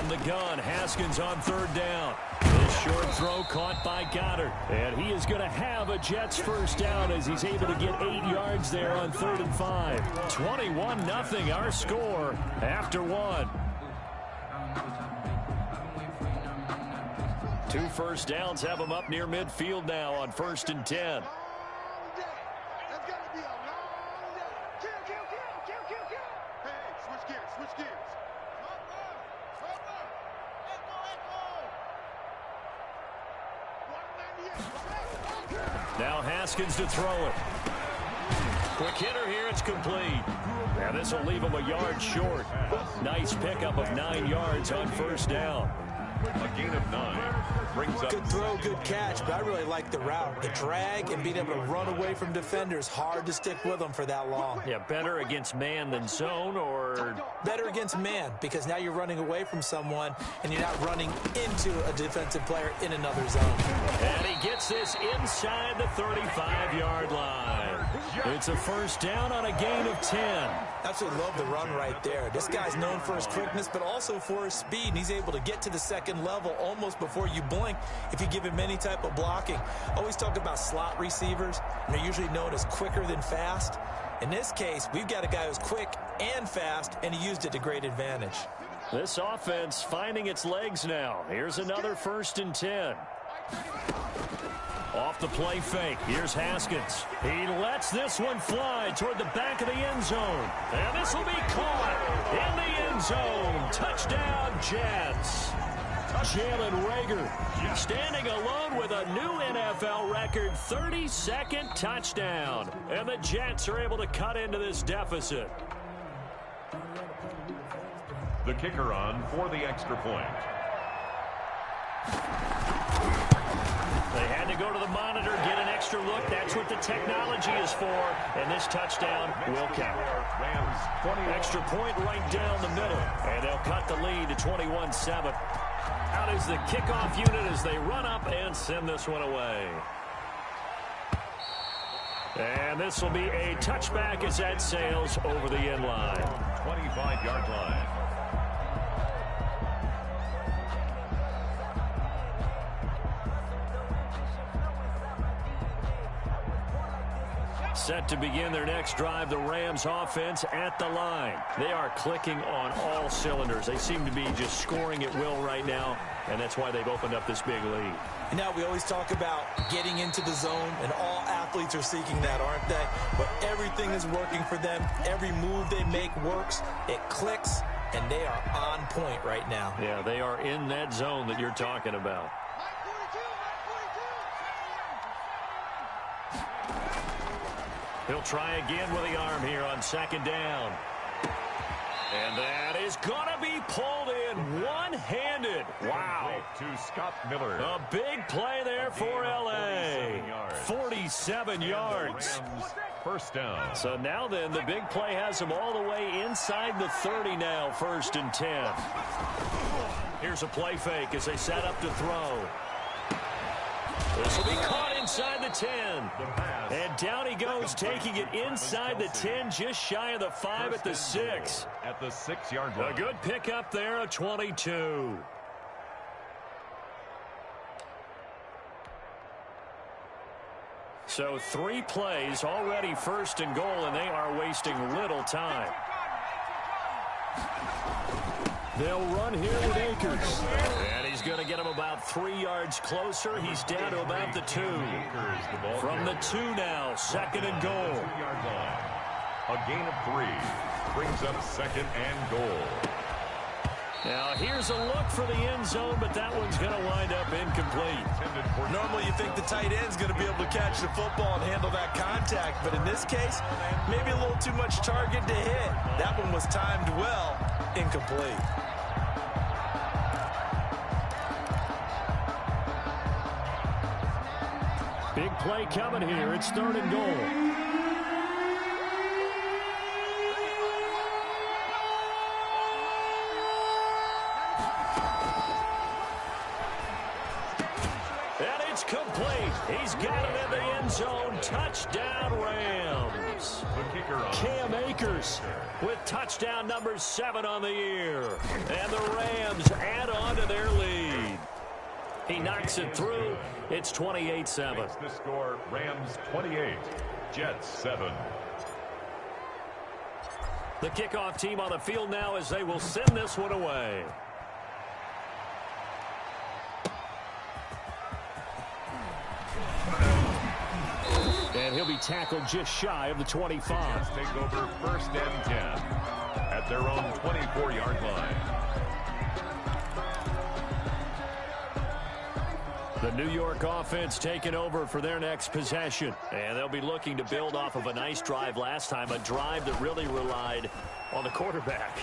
From the gun, Haskins on third down. This short throw caught by Goddard. And he is going to have a Jets first down as he's able to get 8 yards there on 3rd and 5. 21-0 our score after 1. 2 first downs have them up near midfield now on 1st and 10. Now Haskins to throw it. Quick hitter here, it's complete. And this will leave him a yard short. Nice pickup of 9 yards on first down. A gain of 9 brings up. Good throw, good catch, but I really like the route. The drag and being able to run away from defenders, hard to stick with them for that long. Yeah, better against man than zone, or? Better against man, because now you're running away from someone and you're not running into a defensive player in another zone. And he gets this inside the 35-yard line. It's a first down on a gain of 10. Absolutely love the run right there. This guy's known for his quickness, but also for his speed, and he's able to get to the second level almost before you blink if you give him any type of blocking. Always talk about slot receivers, and they're usually known as quicker than fast. In this case, we've got a guy who's quick and fast, and he used it to great advantage. This offense finding its legs now. Here's another 1st and 10. Off the play fake. Here's Haskins. He lets this one fly toward the back of the end zone. And this will be caught in the end zone. Touchdown, Jets. Jalen Reagor standing alone with a new NFL record 32nd touchdown. And the Jets are able to cut into this deficit. The kicker on for the extra point. They had to go to the monitor, get an extra look. That's what the technology is for. And this touchdown will count. Extra point right down the middle. And they'll cut the lead to 21-7. Out is the kickoff unit as they run up and send this one away. And this will be a touchback as that sails over the end line. 25-yard line. Set to begin their next drive, the Rams offense at the line. They are clicking on all cylinders. They seem to be just scoring at will right now, and that's why they've opened up this big lead. And now we always talk about getting into the zone, and all athletes are seeking that, aren't they? But everything is working for them. Every move they make works. It clicks, and they are on point right now. Yeah, they are in that zone that you're talking about. He'll try again with the arm here on 2nd down. And that is going to be pulled in one-handed. Wow. To Scott Miller. A big play there for L.A. 47 yards. First down. So now then, the big play has them all the way inside the 30 now, 1st and 10. Here's a play fake as they set up to throw. This will be caught inside the 10. And down he goes, taking it inside the 10, just shy of the 5 at the 6. At the 6-yard line. A good pickup there, a 22. So 3 plays, already 1st and goal, and they are wasting little time. They'll run here with Akers. And he's going to get him about 3 yards closer. He's down to about the 2. From the 2 now, 2nd and goal. A gain of 3 brings up 2nd and goal. Now here's a look for the end zone, but that one's going to wind up incomplete. Normally you think the tight end's going to be able to catch the football and handle that contact, but in this case, maybe a little too much target to hit. That one was timed well, incomplete. Big play coming here. It's 3rd and goal. It's complete. He's got it in the end zone. Touchdown, Rams. Cam Akers with touchdown number 7 on the year. And the Rams add on to their lead. He knocks it through. It's 28-7. The score, Rams 28, Jets 7. The kickoff team on the field now as they will send this one away. And he'll be tackled just shy of the 25. Jets take over 1st and 10 at their own 24-yard line. The New York offense taking over for their next possession. And they'll be looking to build off of a nice drive last time, a drive that really relied on the quarterback.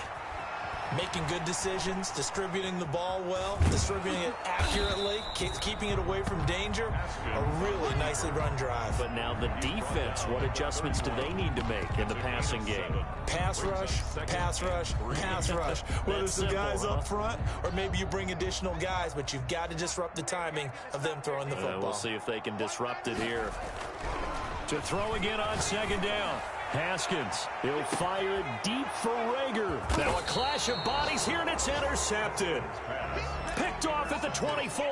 Making good decisions, distributing the ball well, distributing it accurately, keeping it away from danger. A really nicely run drive. But now the defense, what adjustments do they need to make in the passing game? Pass rush, pass rush, pass rush. Whether it's the guys up front or maybe you bring additional guys, but you've got to disrupt the timing of them throwing the football. We'll see if they can disrupt it here. To throw again on 2nd down. Haskins, he'll fire it deep for Rager. Now a clash of bodies here, and it's intercepted. Picked off at the 24.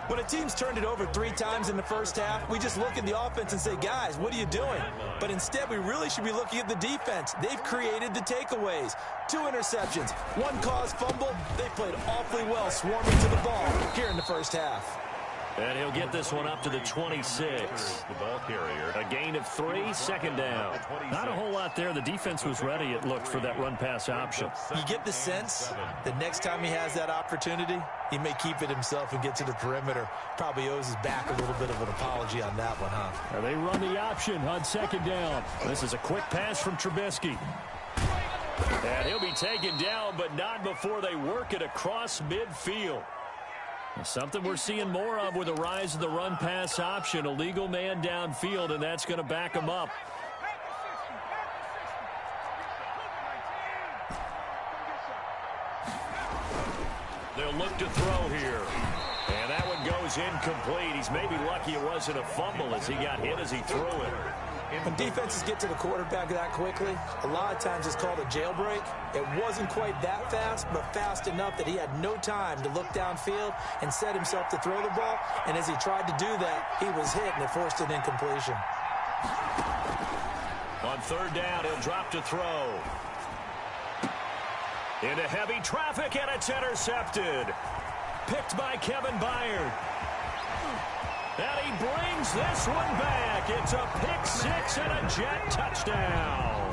When a team's turned it over 3 times in the first half, we just look at the offense and say, guys, what are you doing? But instead, we really should be looking at the defense. They've created the takeaways. 2 interceptions, 1 caused fumble. They played awfully well swarming to the ball here in the first half. And he'll get this one up to the 26. The ball carrier. A gain of 3, 2nd down. Not a whole lot there. The defense was ready, it looked, for that run-pass option. You get the sense that next time he has that opportunity, he may keep it himself and get to the perimeter. Probably owes his back a little bit of an apology on that one, huh? And they run the option on 2nd down. This is a quick pass from Trubisky. And he'll be taken down, but not before they work it across midfield. Something we're seeing more of with the rise of the run-pass option. A legal man downfield, and that's going to back him up. They'll look to throw here. And that one goes incomplete. He's maybe lucky it wasn't a fumble as he got hit as he threw it. When defenses get to the quarterback that quickly, a lot of times it's called a jailbreak. It wasn't quite that fast, but fast enough that he had no time to look downfield and set himself to throw the ball. And as he tried to do that, he was hit, and it forced an incompletion. On 3rd down, he'll drop to throw. Into heavy traffic, and it's intercepted. Picked by Kevin Byard. And he brings this one back. It's a pick 6 and a Jet touchdown.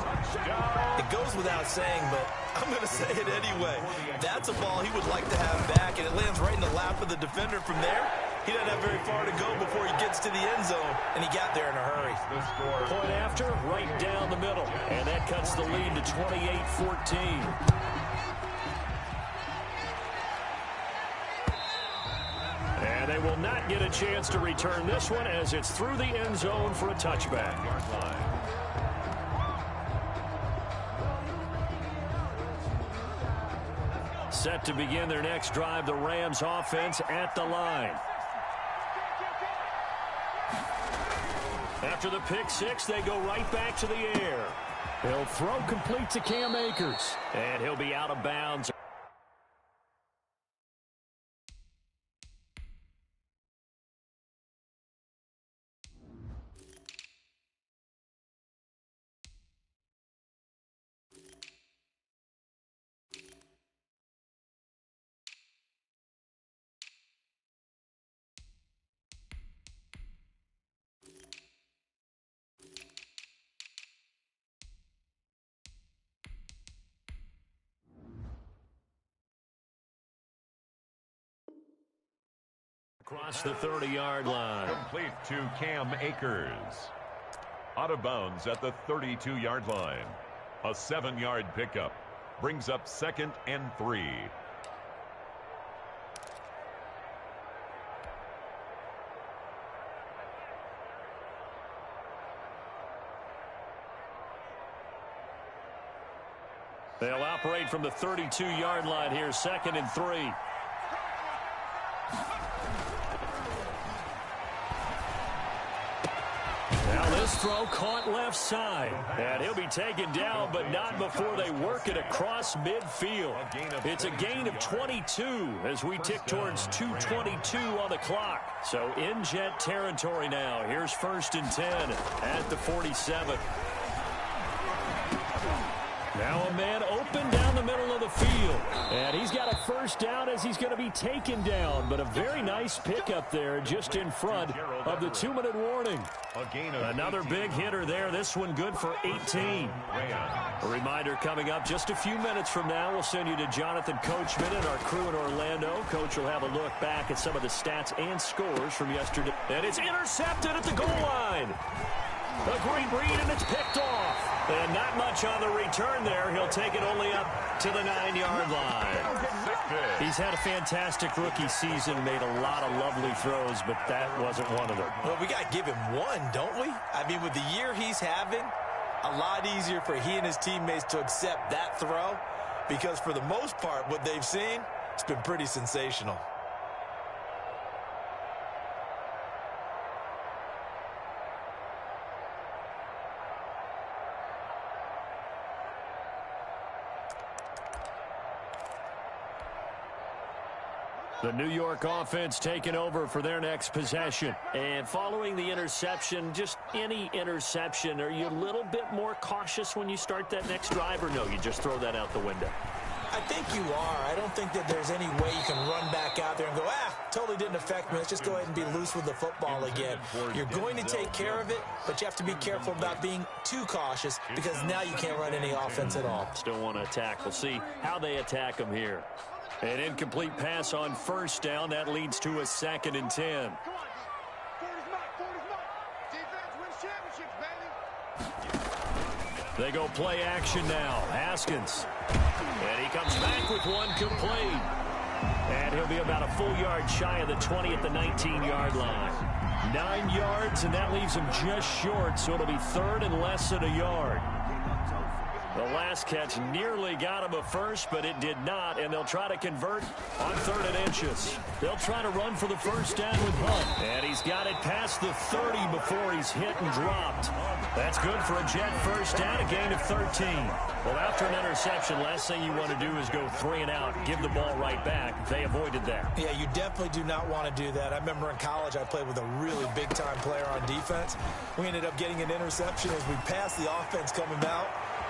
It goes without saying, but I'm going to say it anyway. That's a ball he would like to have back, and it lands right in the lap of the defender from there. He doesn't have very far to go before he gets to the end zone, and he got there in a hurry. Point after, right down the middle. And that cuts the lead to 28-14. And they will not get a chance to return this one as it's through the end zone for a touchback. Set to begin their next drive, the Rams offense at the line. After the pick 6, they go right back to the air. He'll throw complete to Cam Akers. And he'll be out of bounds. Across the 30-yard line. Complete to Cam Akers. Out of bounds at the 32-yard line. A 7-yard pickup. Brings up 2nd and 3. They'll operate from the 32-yard line here, 2nd and 3. This throw caught left side. And he'll be taken down, but not before they work it across midfield. It's a gain of 22 as we tick towards 2:22 on the clock. So in Jet territory now. Here's 1st and 10 at the 47. Now a man open down the middle of the field. And he's got a first down as he's going to be taken down. But a very nice pickup there just in front of the 2-minute warning. Another big hitter there. This one good for 18. A reminder coming up just a few minutes from now. We'll send you to Jonathan Coachman and our crew in Orlando. Coach will have a look back at some of the stats and scores from yesterday. And it's intercepted at the goal line. A great read, and it's picked off. And not much on the return there. He'll take it only up to the 9-yard line. He's had a fantastic rookie season, made a lot of lovely throws, but that wasn't one of them. Well, we got to give him one, don't we? I mean, with the year he's having, a lot easier for he and his teammates to accept that throw because for the most part, what they've seen, it's been pretty sensational. The New York offense taking over for their next possession. And following the interception, just any interception, are you a little bit more cautious when you start that next drive, or no, you just throw that out the window? I think you are. I don't think that there's any way you can run back out there and go, totally didn't affect me. Let's just go ahead and be loose with the football again. You're going to take care of it, but you have to be careful about being too cautious because now you can't run any offense at all. Still want to attack. We'll see how they attack them here. An incomplete pass on first down. That leads to a 2nd and 10. They go play action now. Haskins. And he comes back with one complete. And he'll be about a full yard shy of the 20 at the 19-yard line. 9 yards, and that leaves him just short, so it'll be 3rd and less than a yard. The last catch nearly got him a first, but it did not, and they'll try to convert on 3rd and inches. They'll try to run for the first down with Hunt, and he's got it past the 30 before he's hit and dropped. That's good for a Jet first down, a gain of 13. Well, after an interception, last thing you want to do is go 3 and out, give the ball right back. They avoided that. Yeah, you definitely do not want to do that. I remember in college I played with a really big-time player on defense. We ended up getting an interception as we passed the offense coming out.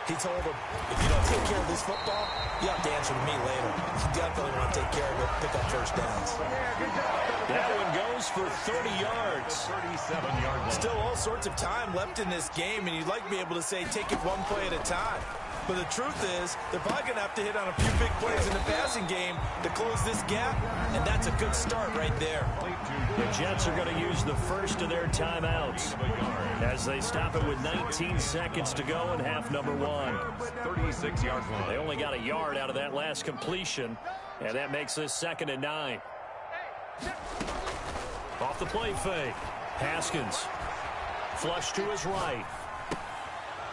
He told him, if you don't take care of this football, you have to answer to me later. You definitely want to take care of it, pick up first downs. That one goes for 30 yards. 37-yard line. Still all sorts of time left in this game, and you'd like to be able to say, take it one play at a time. But the truth is, they're probably going to have to hit on a few big plays in the passing game to close this gap, and that's a good start right there. The Jets are going to use the first of their timeouts as they stop it with 19 seconds to go in half number 1. 36-yard line. They only got a yard out of that last completion, and that makes this 2nd and 9. Off the play fake. Haskins. Flush to his right.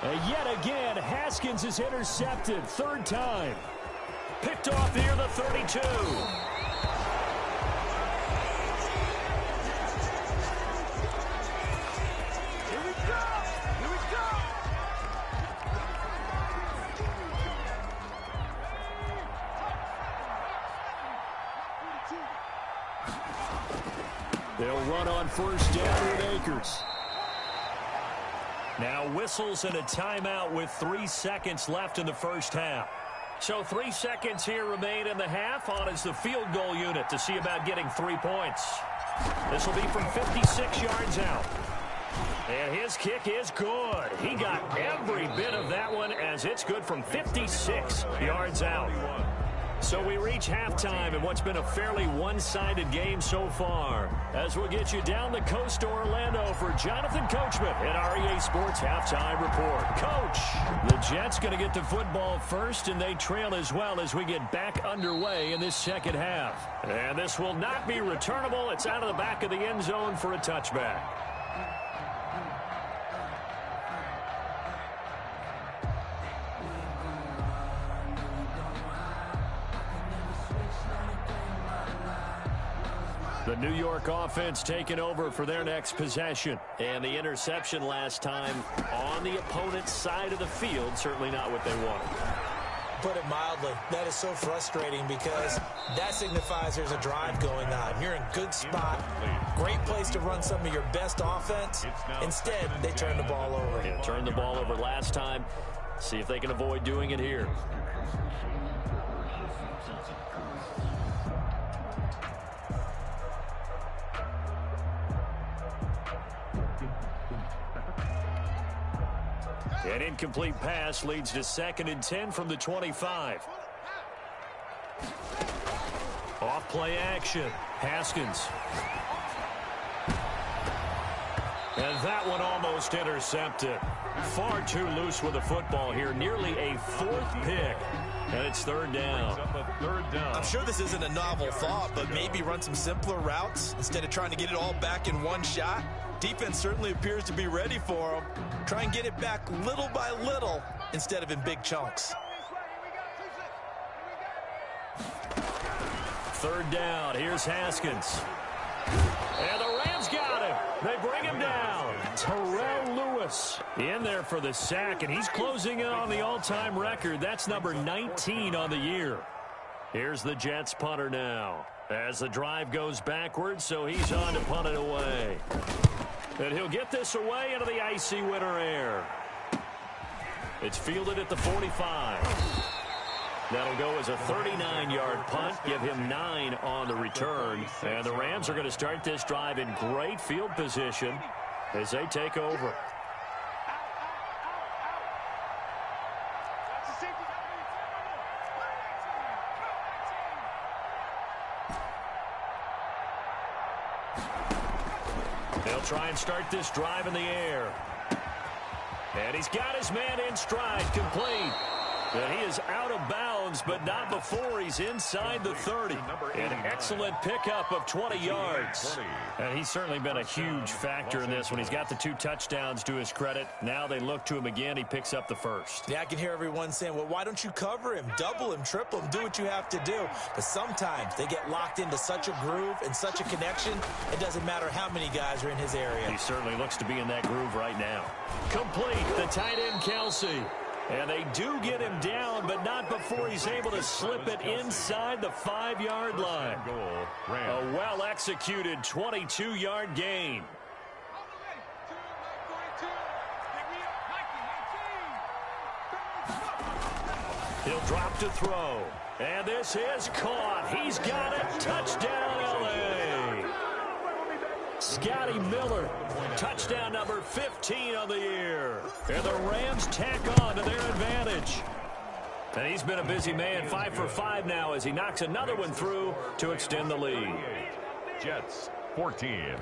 And yet again, Haskins is intercepted. 3rd time. Picked off near the 32. They'll run on first down with Akers. Now whistles and a timeout with 3 seconds left in the first half. So 3 seconds here remain in the half. On is the field goal unit to see about getting 3 points. This will be from 56 yards out. And his kick is good. He got every bit of that one as it's good from 56 yards out. So we reach halftime in what's been a fairly one-sided game so far. As we'll get you down the coast to Orlando for Jonathan Coachman at our EA Sports Halftime Report. Coach, the Jets going to get the football first, and they trail as well as we get back underway in this second half. And this will not be returnable. It's out of the back of the end zone for a touchback. The New York offense taking over for their next possession. And the interception last time on the opponent's side of the field, certainly not what they wanted. Put it mildly, that is so frustrating because that signifies there's a drive going on. You're in good spot, great place to run some of your best offense. Instead, they turn the ball over. Yeah, turned the ball over last time. See if they can avoid doing it here. An incomplete pass leads to 2nd and 10 from the 25. Off play action. Haskins. And that one almost intercepted. Far too loose with the football here. Nearly a 4th pick. And it's 3rd down. I'm sure this isn't a novel thought, but maybe run some simpler routes instead of trying to get it all back in one shot. Defense certainly appears to be ready for them. Try and get it back little by little instead of in big chunks. 3rd down. Here's Haskins. And the Rams got him. They bring him down. Terrell Lewis in there for the sack, and he's closing in on the all-time record. That's number 19 on the year. Here's the Jets punter now as the drive goes backwards, so he's on to punt it away. And he'll get this away into the icy winter air. It's fielded at the 45. That'll go as a 39-yard punt, give him 9 on the return. And the Rams are going to start this drive in great field position as they take over. They'll try and start this drive in the air. And he's got his man in stride, complete. And he is out of bounds, but not before he's inside the 30. An excellent pickup of 20 yards. And he's certainly been a huge factor in this when he's got the 2 touchdowns to his credit. Now they look to him again. He picks up the 1st. Yeah, I can hear everyone saying, well, why don't you cover him, double him, triple him, do what you have to do. But sometimes they get locked into such a groove and such a connection, it doesn't matter how many guys are in his area. He certainly looks to be in that groove right now. Complete, the tight end Kelsey. And they do get him down, but not before he's able to slip it inside the 5-yard line. A well-executed 22-yard gain. He'll drop to throw. And this is caught. He's got it. Touchdown, L.A. Scotty Miller, touchdown number 15 on the year. And the Rams tack on to their advantage. And he's been a busy man, 5 for 5 now as he knocks another one through to extend the lead. Jets 14.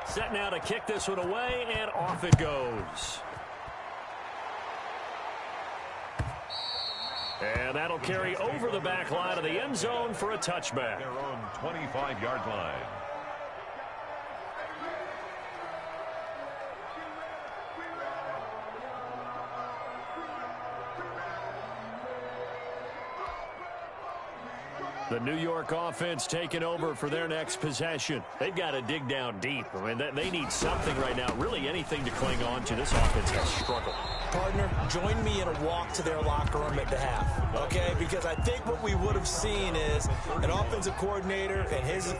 Set now to kick this one away, and off it goes. And that'll carry over the back line of the end zone for a touchback. Their own 25-yard line. The New York offense taking over for their next possession. They've got to dig down deep. I mean, they need something right now, really anything to cling on to. This offense has struggled. Partner, join me in a walk to their locker room at the half, okay? Because I think what we would have seen is an offensive coordinator and his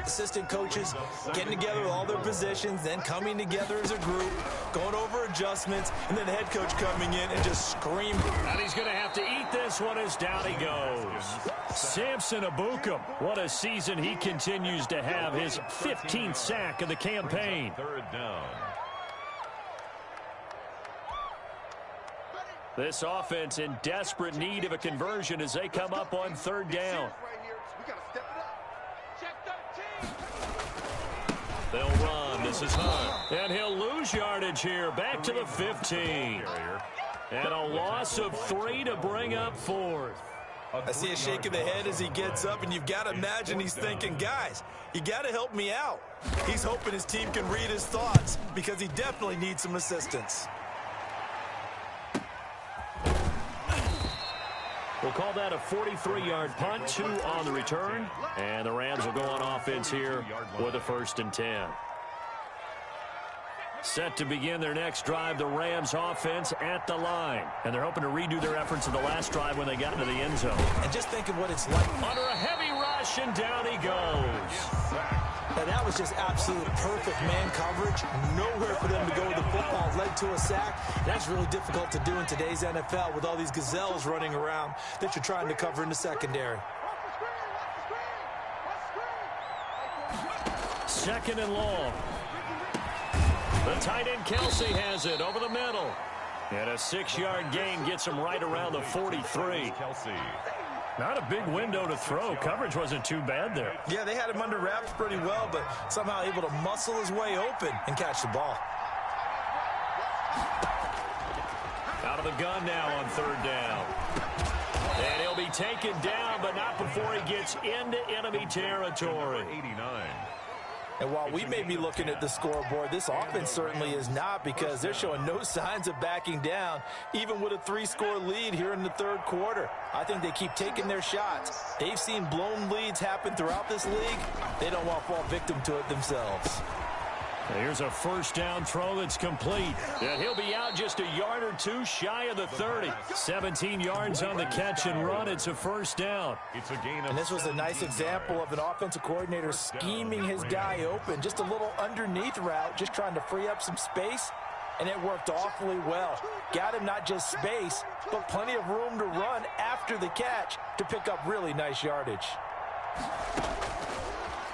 assistant coaches getting together with all their positions, then coming together as a group, going over adjustments, and then the head coach coming in and just screaming. And he's going to have to eat this one as down he goes. Samson Abukum, what a season he continues to have. His 15th sack of the campaign. 3rd down. This offense in desperate need of a conversion as they come up on 3rd down. They'll run. This is Hunt. And he'll lose yardage here. Back to the 15. And a loss of 3 to bring up 4th. I see a shake of the head as he gets up, and you've got to imagine he's thinking, guys, you got to help me out. He's hoping his team can read his thoughts because he definitely needs some assistance. We'll call that a 43-yard punt, 2 on the return. And the Rams will go on offense here with a 1st and 10. Set to begin their next drive, the Rams offense at the line. And they're hoping to redo their efforts of the last drive when they got into the end zone. And just think of what it's like. Under a heavy rush, and down he goes. Now, that was just absolute perfect man coverage. Nowhere for them to go with the football. Led to a sack. That's really difficult to do in today's NFL with all these gazelles running around that you're trying to cover in the secondary. 2nd and long. The tight end Kelsey has it over the middle. And a 6-yard gain gets him right around the 43. Kelsey. Not a big window to throw. Coverage wasn't too bad there. Yeah, they had him under wraps pretty well, but somehow able to muscle his way open and catch the ball. Out of the gun now on 3rd down. And he'll be taken down, but not before he gets into enemy territory. 89. And while we may be looking at the scoreboard, this offense certainly is not, because they're showing no signs of backing down, even with a 3-score lead here in the 3rd quarter. I think they keep taking their shots. They've seen blown leads happen throughout this league. They don't want to fall victim to it themselves. Here's a 1st down throw that's complete. And he'll be out just a yard or 2 shy of the 30. 17 yards on the catch and run. It's a 1st down. It's a gain of and this was a nice example of an offensive coordinator scheming his guy open. Just a little underneath route, just trying to free up some space. And it worked awfully well. Got him not just space, but plenty of room to run after the catch to pick up really nice yardage.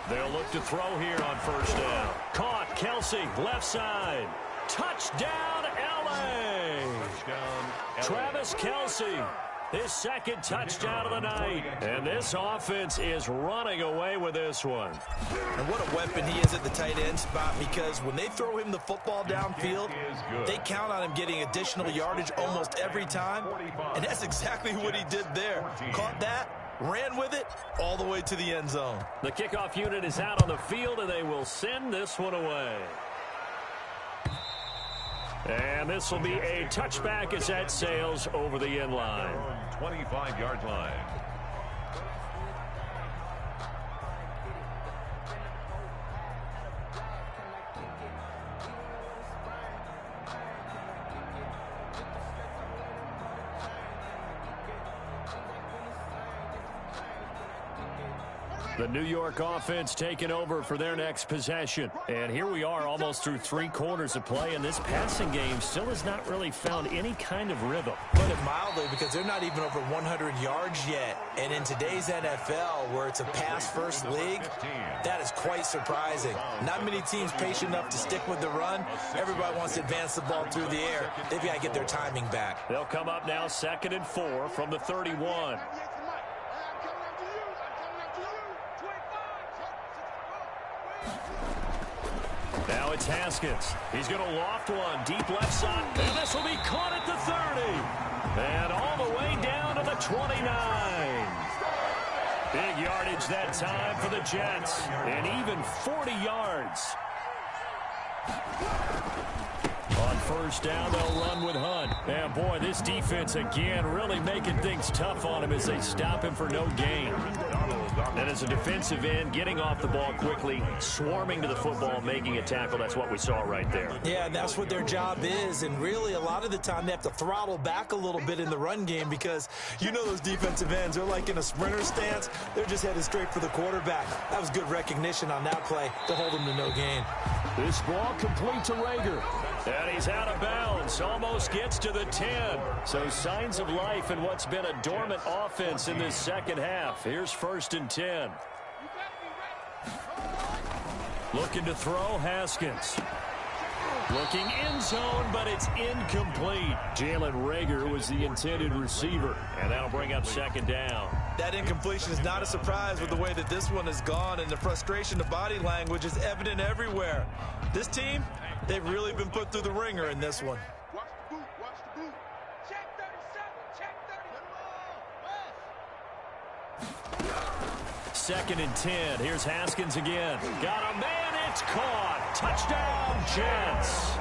They'll look to throw here on 1st down. Caught, Kelsey, left side. Touchdown, L.A. Travis Kelsey, his 2nd touchdown of the night. And this offense is running away with this one. And what a weapon he is at the tight end spot, because when they throw him the football downfield, they count on him getting additional yardage almost every time. And that's exactly what he did there. Caught that, ran with it all the way to the end zone. The kickoff unit is out on the field, and they will send this one away. And this will be a touchback as that sails over the end line. 25-yard line. The New York offense taking over for their next possession. And here we are almost through 3 quarters of play, and this passing game still has not really found any kind of rhythm. Put it mildly, because they're not even over 100 yards yet. And in today's NFL, where it's a pass-first league, that is quite surprising. Not many teams patient enough to stick with the run. Everybody wants to advance the ball through the air. They've got to get their timing back. They'll come up now 2nd and 4 from the 31. Now it's Haskins. He's going to loft one deep left side. And this will be caught at the 30. And all the way down to the 29. Big yardage that time for the Jets. And even 40 yards. On 1st down, they'll run with Hunt. And boy, this defense again really making things tough on him as they stop him for no gain. And as a defensive end, getting off the ball quickly, swarming to the football, making a tackle, that's what we saw right there. Yeah, that's what their job is. And really, a lot of the time, they have to throttle back a little bit in the run game, because you know those defensive ends, they're like in a sprinter stance. They're just headed straight for the quarterback. That was good recognition on that play to hold him to no gain. This ball complete to Rager. And he's out of bounds, almost gets to the 10. So signs of life in what's been a dormant offense in this second half. Here's 1st and 10. Looking to throw, Haskins. Looking end zone, but it's incomplete. Jalen Rager was the intended receiver, and that'll bring up 2nd down. That incompletion is not a surprise with the way that this one has gone, and the frustration, the body language is evident everywhere. This team, they've really been put through the ringer in this one. Watch the boot, watch the boot. Check 37, check 30. 2nd and 10. Here's Haskins again. Got a man, it's caught. Touchdown, Jets.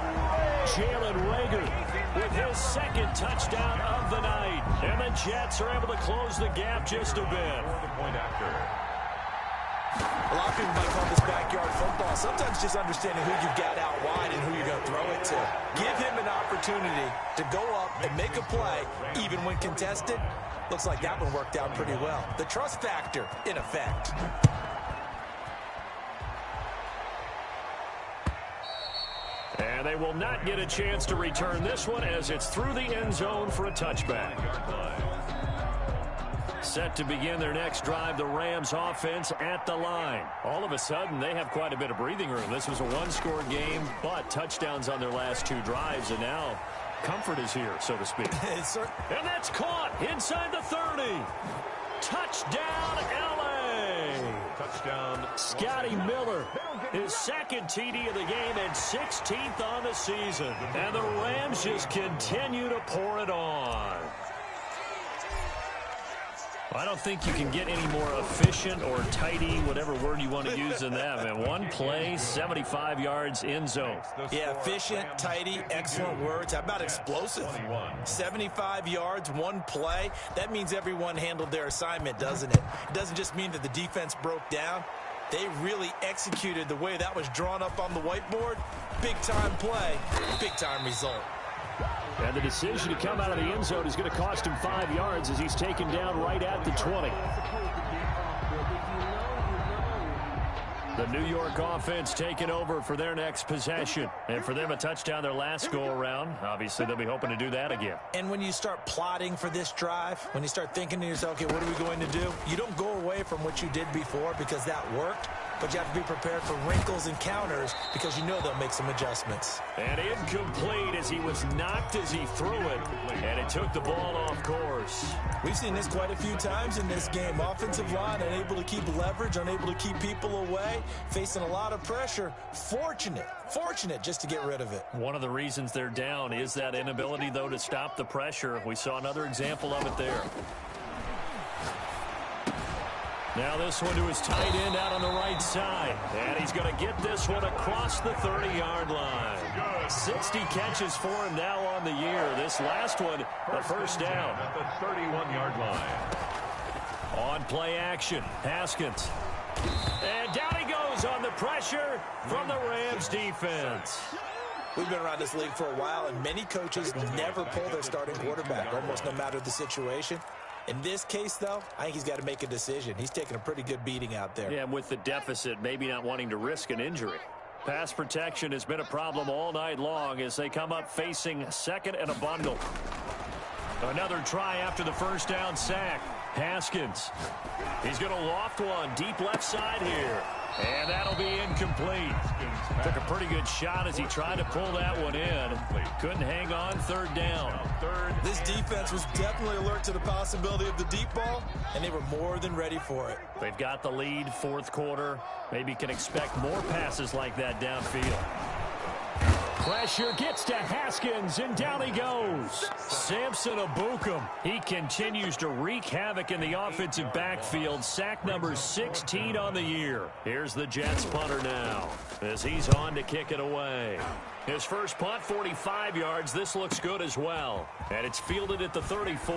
Jalen Reagor with his second touchdown of the night. And the Jets are able to close the gap just a bit. For the point after. A lot of people might call this backyard football. Sometimes just understanding who you've got out wide and who you're going to throw it to. Give him an opportunity to go up and make a play, even when contested. Looks like that one worked out pretty well. The trust factor, in effect. And they will not get a chance to return this one as it's through the end zone for a touchback. Set to begin their next drive, the Rams offense at the line. All of a sudden, they have quite a bit of breathing room. This was a one-score game, but touchdowns on their last two drives, and now comfort is here, so to speak. And that's caught inside the 30. Touchdown, L.A. Touchdown. Scotty Miller, his second TD of the game and 16th on the season. And the Rams just continue to pour it on. I don't think you can get any more efficient or tidy, whatever word you want to use in that, man. One play, 75 yards in zone. Yeah, efficient, tidy, excellent words. How about explosive? 75 yards, one play. That means everyone handled their assignment, doesn't it? It doesn't just mean that the defense broke down. They really executed the way that was drawn up on the whiteboard. Big-time play, big-time result. And the decision to come out of the end zone is going to cost him 5 yards as he's taken down right at the 20. The New York offense taking over for their next possession. And for them, a touchdown their last go-around. Obviously, they'll be hoping to do that again. And when you start plotting for this drive, when you start thinking to yourself, okay, what are we going to do? You don't go away from what you did before because that worked. But you have to be prepared for wrinkles and counters because you know they'll make some adjustments. And incomplete as he was knocked as he threw it. And it took the ball off course. We've seen this quite a few times in this game. Offensive line unable to keep leverage, unable to keep people away, facing a lot of pressure. Fortunate just to get rid of it. One of the reasons they're down is that inability, though, to stop the pressure. We saw another example of it there. Now this one to his tight end out on the right side. And he's going to get this one across the 30-yard line. 60 catches for him now on the year. This last one, a first down. At the 31-yard line. On play action, Haskins. And down he goes on the pressure from the Rams defense. We've been around this league for a while, and many coaches never pull their starting quarterback, almost no matter the situation. In this case, though, I think he's got to make a decision. He's taking a pretty good beating out there. Yeah, and with the deficit, maybe not wanting to risk an injury. Pass protection has been a problem all night long as they come up facing second and a bundle. Another try after the first down sack. Haskins. He's going to loft one deep left side here. And that'll be incomplete. Took a pretty good shot as he tried to pull that one in. Couldn't hang on, third down. This defense was definitely alert to the possibility of the deep ball, and they were more than ready for it. They've got the lead, fourth quarter. Maybe can expect more passes like that downfield. Pressure gets to Haskins, and down he goes. Samson Abukum. He continues to wreak havoc in the offensive backfield. Sack number 16 on the year. Here's the Jets punter now as he's on to kick it away. His first punt, 45 yards. This looks good as well. And it's fielded at the 34.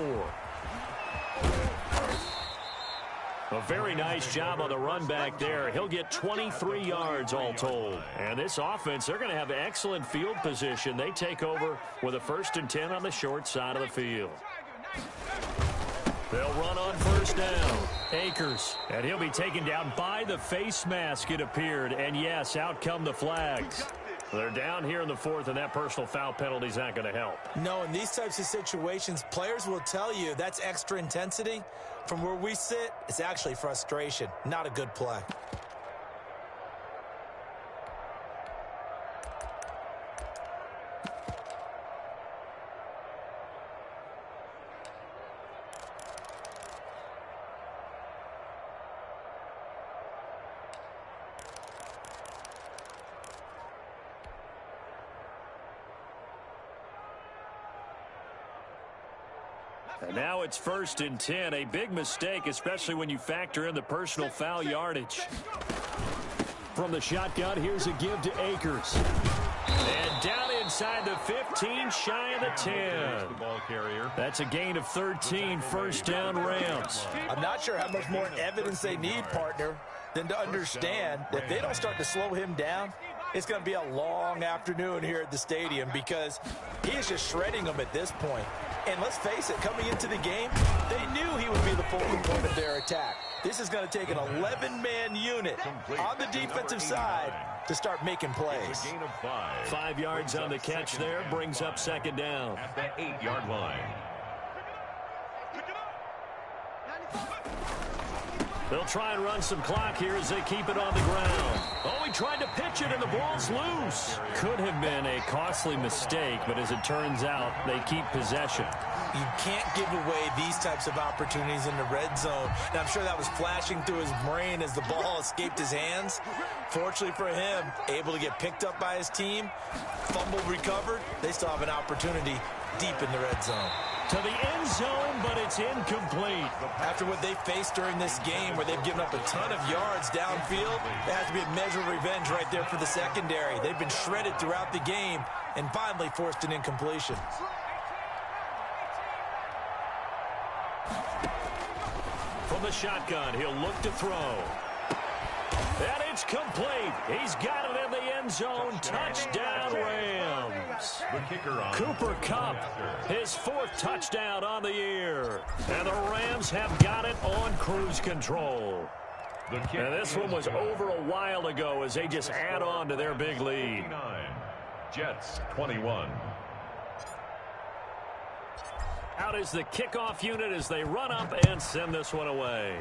A very nice job on the run back there. He'll get 23 yards all told. And this offense, they're going to have excellent field position. They take over with a 1st and 10 on the short side of the field. They'll run on first down. Akers. And he'll be taken down by the face mask, it appeared. And yes, out come the flags. They're down here in the fourth, and that personal foul penalty is not going to help. No, in these types of situations, players will tell you that's extra intensity. From where we sit, it's actually frustration. Not a good play. And now it's 1st and 10. A big mistake, especially when you factor in the personal foul yardage. From the shotgun, here's a give to Akers. And down inside the 15, shy of the 10. The ball carrier. That's a gain of 13, first down Rams. I'm not sure how much more evidence they need, partner, than to understand that if they don't start to slow him down, it's going to be a long afternoon here at the stadium because he is just shredding them at this point. And let's face it, coming into the game, they knew he would be the focal point of their attack. This is going to take an 11-man unit on the defensive side to start making plays. Gain of 5. 5 yards on the catch there, brings up second down. At the 8-yard line. They'll try and run some clock here as they keep it on the ground. Oh, he tried to pitch it, and the ball's loose. Could have been a costly mistake, but as it turns out, they keep possession. You can't give away these types of opportunities in the red zone. And I'm sure that was flashing through his brain as the ball escaped his hands. Fortunately for him, able to get picked up by his team, fumble recovered. They still have an opportunity deep in the red zone. To the end zone, but it's incomplete. After what they faced during this game where they've given up a ton of yards downfield, there has to be a measure of revenge right there for the secondary. They've been shredded throughout the game and finally forced an incompletion. From the shotgun, he'll look to throw. And it's complete. He's got it in the end zone. Touchdown, Rams. The kicker on Cooper Kupp, his 4th touchdown on the year. And the Rams have got it on cruise control. And this one was over a while ago as they just add on to their big lead. Jets 21. Out is the kickoff unit as they run up and send this one away.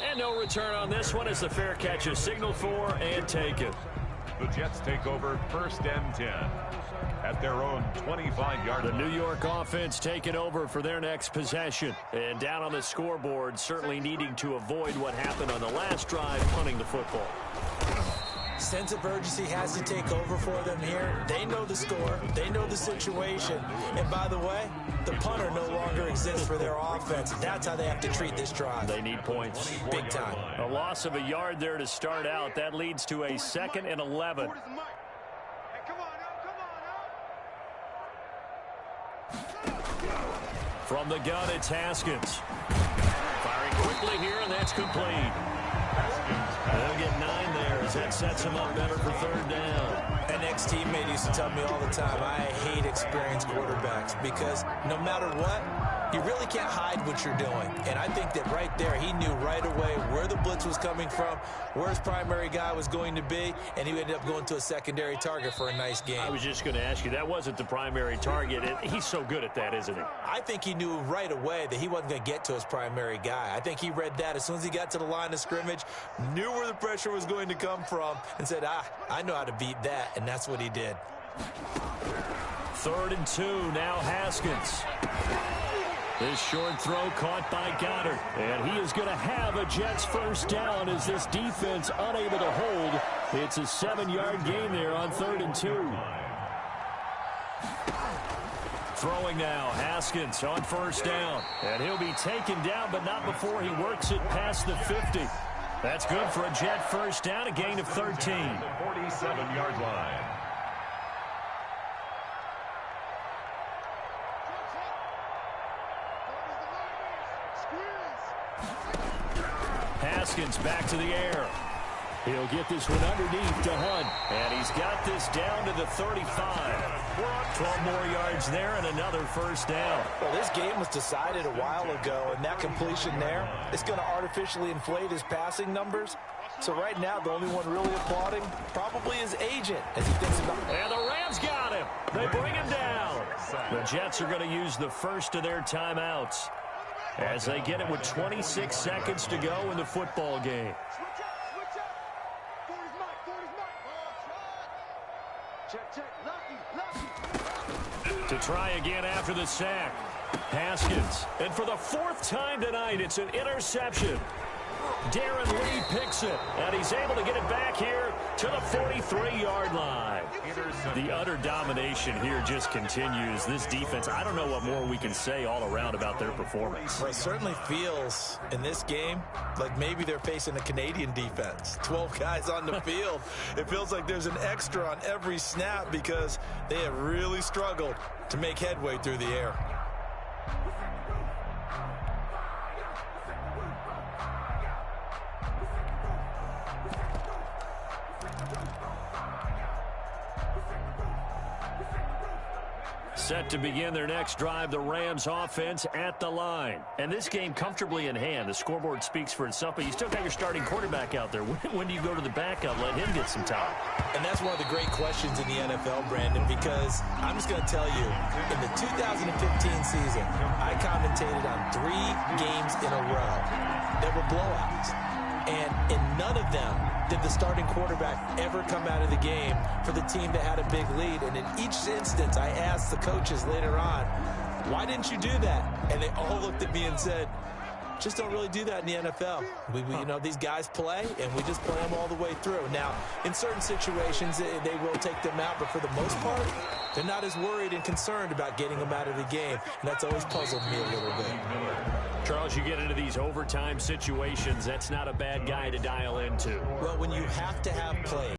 And no return on this one as the fair catch is signaled for and taken. The Jets take over 1st and 10 at their own 25-yard line. The New York offense taking over for their next possession. And down on the scoreboard, certainly needing to avoid what happened on the last drive, punting the football. Sense of urgency has to take over for them here. They know the score. They know the situation. And by the way, the punter no longer exists for their offense. That's how they have to treat this drive. They need points. Big time. A loss of a yard there to start out. That leads to a 2nd and 11. From the gun, it's Haskins. Firing quickly here, and that's complete. They'll get 9 there as that sets him up better for 3rd down. An ex-teammate used to tell me all the time, I hate experienced quarterbacks because no matter what, you really can't hide what you're doing. And I think that right there, he knew right away where the blitz was coming from, where his primary guy was going to be, and he ended up going to a secondary target for a nice game. I was just going to ask you, that wasn't the primary target. He's so good at that, isn't he? I think he knew right away that he wasn't going to get to his primary guy. I think he read that as soon as he got to the line of scrimmage, knew where the pressure was going to come from, and said, I know how to beat that, and that's what he did. 3rd and 2, now Haskins. This short throw caught by Goddard. And he is going to have a Jets 1st down as this defense unable to hold. It's a 7-yard gain there on 3rd and 2. Throwing now, Haskins on 1st down. And he'll be taken down, but not before he works it past the 50. That's good for a Jet 1st down, a gain of 13. 47-yard line. Haskins back to the air. He'll get this one underneath to Hunt. And he's got this down to the 35. 12 more yards there and another 1st down. Well, this game was decided a while ago, and that completion there is going to artificially inflate his passing numbers. So right now, the only one really applauding probably his agent as he thinks about it. And the Rams got him. They bring him down. The Jets are going to use the first of their timeouts as they get it with 26 seconds to go in the football game. To try again after the sack. Haskins. And for the 4th time tonight, it's an interception. Darren Lee picks it, and he's able to get it back here to the 43-yard line. The utter domination here just continues. This defense, I don't know what more we can say all around about their performance. Well, it certainly feels in this game like maybe they're facing a Canadian defense. 12 guys on the field. It feels like there's an extra on every snap because they have really struggled to make headway through the air. Set to begin their next drive, the Rams offense at the line. And this game comfortably in hand. The scoreboard speaks for itself, but you still got your starting quarterback out there. When do you go to the backup, let him get some time? And that's one of the great questions in the NFL, Brandon, because I'm just going to tell you, in the 2015 season, I commentated on 3 games in a row that were blowouts. And in none of them did the starting quarterback ever come out of the game for the team that had a big lead. And in each instance, I asked the coaches later on, why didn't you do that? And they all looked at me and said, just don't really do that in the NFL. You know, these guys play, and we just play them all the way through. Now, in certain situations, they will take them out, but for the most part, they're not as worried and concerned about getting them out of the game. And that's always puzzled me a little bit. Charles, you get into these overtime situations, that's not a bad guy to dial into. Well, when you have to have plays